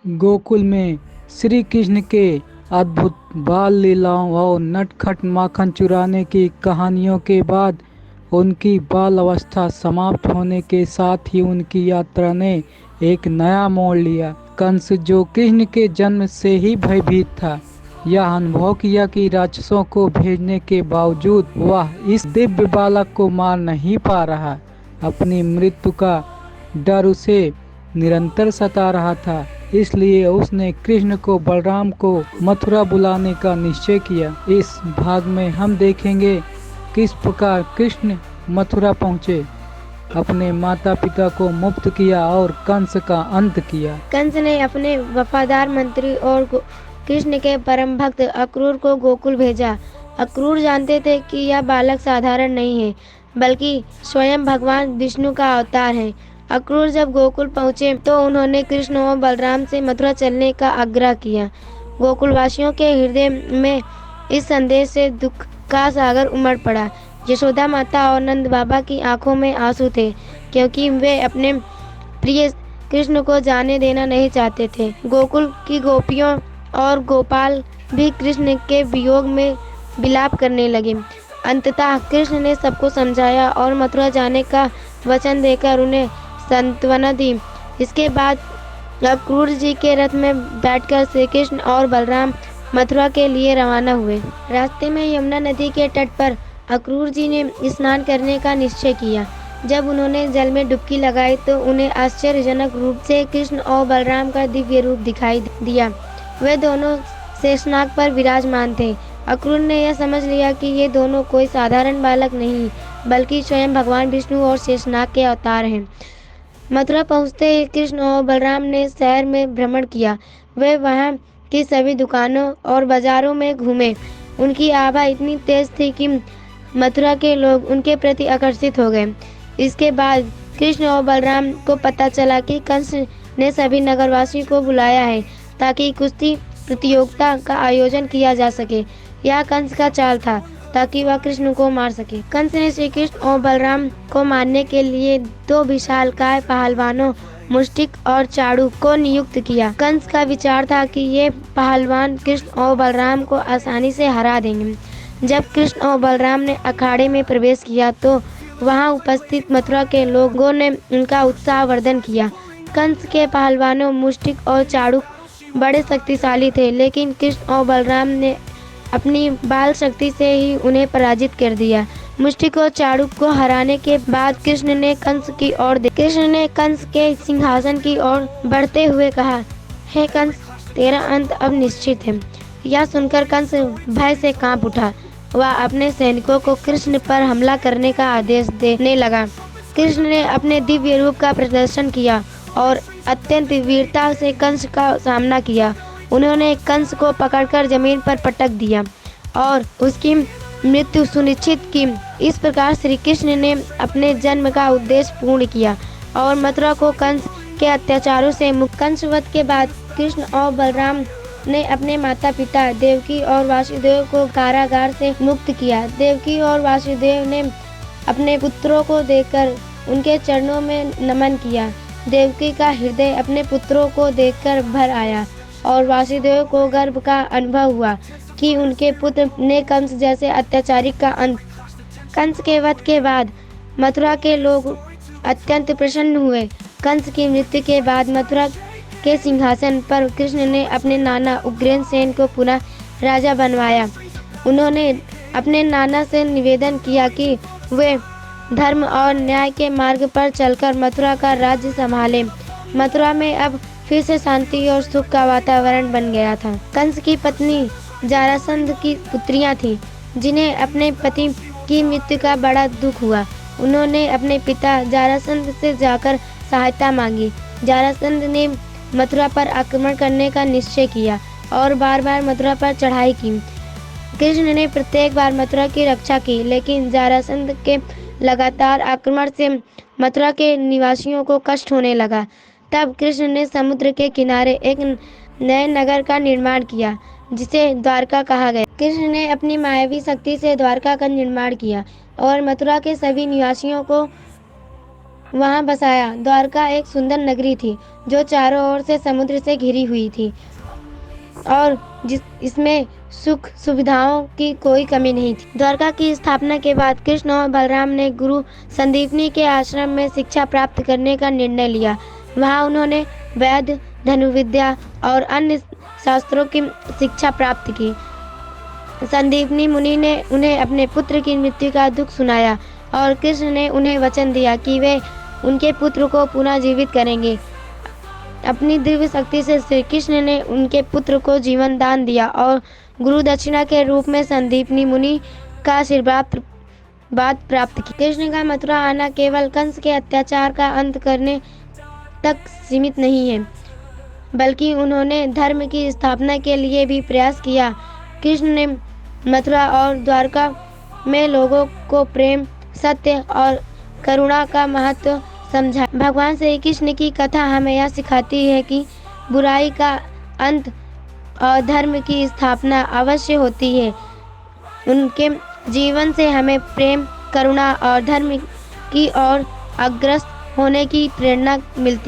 गोकुल में श्री कृष्ण के अद्भुत बाल लीलाओं और नटखट माखन चुराने की कहानियों के बाद उनकी बाल अवस्था समाप्त होने के साथ ही उनकी यात्रा ने एक नया मोड़ लिया। कंस, जो कृष्ण के जन्म से ही भयभीत था, यह अनुभव किया कि राक्षसों को भेजने के बावजूद वह इस दिव्य बालक को मार नहीं पा रहा। अपनी मृत्यु का डर उसे निरंतर सता रहा था, इसलिए उसने कृष्ण को बलराम को मथुरा बुलाने का निश्चय किया। इस भाग में हम देखेंगे किस प्रकार कृष्ण मथुरा पहुँचे, अपने माता पिता को मुक्त किया और कंस का अंत किया। कंस ने अपने वफादार मंत्री और कृष्ण के परम भक्त अक्रूर को गोकुल भेजा। अक्रूर जानते थे कि यह बालक साधारण नहीं है, बल्कि स्वयं भगवान विष्णु का अवतार है। अक्रूर जब गोकुल पहुँचे तो उन्होंने कृष्ण और बलराम से मथुरा चलने का आग्रह किया। गोकुलवासियों के हृदय में इस संदेश से दुख का सागर उमड़ पड़ा। यशोदा माता और नंद बाबा की आंखों में आंसू थे, क्योंकि वे अपने प्रिय कृष्ण को जाने देना नहीं चाहते थे। गोकुल की गोपियों और गोपाल भी कृष्ण के वियोग में विलाप करने लगे। अंततः कृष्ण ने सबको समझाया और मथुरा जाने का वचन देकर उन्हें सांत्वना दी। इसके बाद अक्रूर जी के रथ में बैठकर श्री कृष्ण और बलराम मथुरा के लिए रवाना हुए। रास्ते में यमुना नदी के तट पर अक्रूर जी ने स्नान करने का निश्चय किया। जब उन्होंने जल में डुबकी लगाई तो उन्हें आश्चर्यजनक रूप से कृष्ण और बलराम का दिव्य रूप दिखाई दिया। वे दोनों शेषनाग पर विराजमान थे। अक्रूर ने यह समझ लिया कि ये दोनों कोई साधारण बालक नहीं, बल्कि स्वयं भगवान विष्णु और शेषनाग के अवतार हैं। मथुरा पहुंचते ही कृष्ण और बलराम ने शहर में भ्रमण किया। वे वहां की सभी दुकानों और बाजारों में घूमे। उनकी आभा इतनी तेज थी कि मथुरा के लोग उनके प्रति आकर्षित हो गए। इसके बाद कृष्ण और बलराम को पता चला कि कंस ने सभी नगरवासियों को बुलाया है ताकि कुश्ती प्रतियोगिता का आयोजन किया जा सके। यह कंस का चाल था ताकि वह कृष्ण को मार सके। कंस ने श्री कृष्ण और बलराम को मारने के लिए दो विशालकाय पहलवानों मुष्टिक और चाड़ू को नियुक्त किया। कंस का विचार था कि ये पहलवान कृष्ण और बलराम को आसानी से हरा देंगे। जब कृष्ण और बलराम ने अखाड़े में प्रवेश किया तो वहां उपस्थित मथुरा के लोगों ने उनका उत्साहवर्धन किया। कंस के पहलवानों मुष्टिक और चाड़ू बड़े शक्तिशाली थे, लेकिन कृष्ण और बलराम ने अपनी बाल शक्ति से ही उन्हें पराजित कर दिया। मुष्टिक और चाड़ू को हराने के बाद कृष्ण ने कंस के सिंहासन की ओर बढ़ते हुए कहा, हे कंस, तेरा अंत अब निश्चित है। यह सुनकर कंस भय से कांप उठा। वह अपने सैनिकों को कृष्ण पर हमला करने का आदेश देने लगा। कृष्ण ने अपने दिव्य रूप का प्रदर्शन किया और अत्यंत वीरता से कंस का सामना किया। उन्होंने कंस को पकड़कर जमीन पर पटक दिया और उसकी मृत्यु सुनिश्चित की। इस प्रकार श्री कृष्ण ने अपने जन्म का उद्देश्य पूर्ण किया और मथुरा को कंस के अत्याचारों से मुक्त। कंसवध के बाद कृष्ण और बलराम ने अपने माता पिता देवकी और वासुदेव को कारागार से मुक्त किया। देवकी और वासुदेव ने अपने पुत्रों को देखकर उनके चरणों में नमन किया। देवकी का हृदय अपने पुत्रों को देखकर भर आया और वासुदेव को गर्व का अनुभव हुआ कि उनके पुत्र ने कंस जैसे अत्याचारी का अंत। कंस के वध के बाद मथुरा के लोग अत्यंत प्रसन्न हुए। कंस की मृत्यु के बाद मथुरा के सिंहासन पर कृष्ण ने अपने नाना उग्रसेन को पुनः राजा बनवाया। उन्होंने अपने नाना से निवेदन किया कि वे धर्म और न्याय के मार्ग पर चलकर मथुरा का राज्य संभालें। मथुरा में अब फिर से शांति और सुख का वातावरण बन गया था। कंस की पत्नी जरासंध की पुत्रियां थीं, जिन्हें अपने पति की मृत्यु का बड़ा दुख हुआ। उन्होंने अपने पिता जरासंध से जाकर सहायता मांगी। जरासंध ने मथुरा पर आक्रमण करने का निश्चय किया और बार बार मथुरा पर चढ़ाई की। कृष्ण ने प्रत्येक बार मथुरा की रक्षा की, लेकिन जरासंध के लगातार आक्रमण से मथुरा के निवासियों को कष्ट होने लगा। तब कृष्ण ने समुद्र के किनारे एक नए नगर का निर्माण किया, जिसे द्वारका कहा गया। कृष्ण ने अपनी मायावी शक्ति से द्वारका का निर्माण किया और मथुरा के सभी निवासियों को वहां बसाया। द्वारका एक सुंदर नगरी थी जो चारों ओर से समुद्र से घिरी हुई थी और इसमें सुख सुविधाओं की कोई कमी नहीं थी। द्वारका की स्थापना के बाद कृष्ण और बलराम ने गुरु संदीपनी के आश्रम में शिक्षा प्राप्त करने का निर्णय लिया। वहां उन्होंने वैद्य, धनुर्विद्या और अन्य शास्त्रों की शिक्षा प्राप्त की। संदीपनी मुनि ने उन्हें अपने पुत्र की मृत्यु का दुख सुनाया और कृष्ण ने उन्हें वचन दिया कि वे उनके पुत्र को पुनः जीवित करेंगे। अपनी दिव्य शक्ति से श्री कृष्ण ने उनके पुत्र को जीवन दान दिया और गुरु दक्षिणा के रूप में संदीपनी मुनि का आशीर्वाद प्राप्त की। कृष्ण का मथुरा आना केवल कंस के अत्याचार का अंत करने तक सीमित नहीं है, बल्कि उन्होंने धर्म की स्थापना के लिए भी प्रयास किया। कृष्ण ने मथुरा और द्वारका में लोगों को प्रेम, सत्य और करुणा का महत्व समझा। भगवान श्री कृष्ण की कथा हमें यह सिखाती है कि बुराई का अंत और धर्म की स्थापना अवश्य होती है। उनके जीवन से हमें प्रेम, करुणा और धर्म की ओर अग्रसर होने की प्रेरणा मिलती है।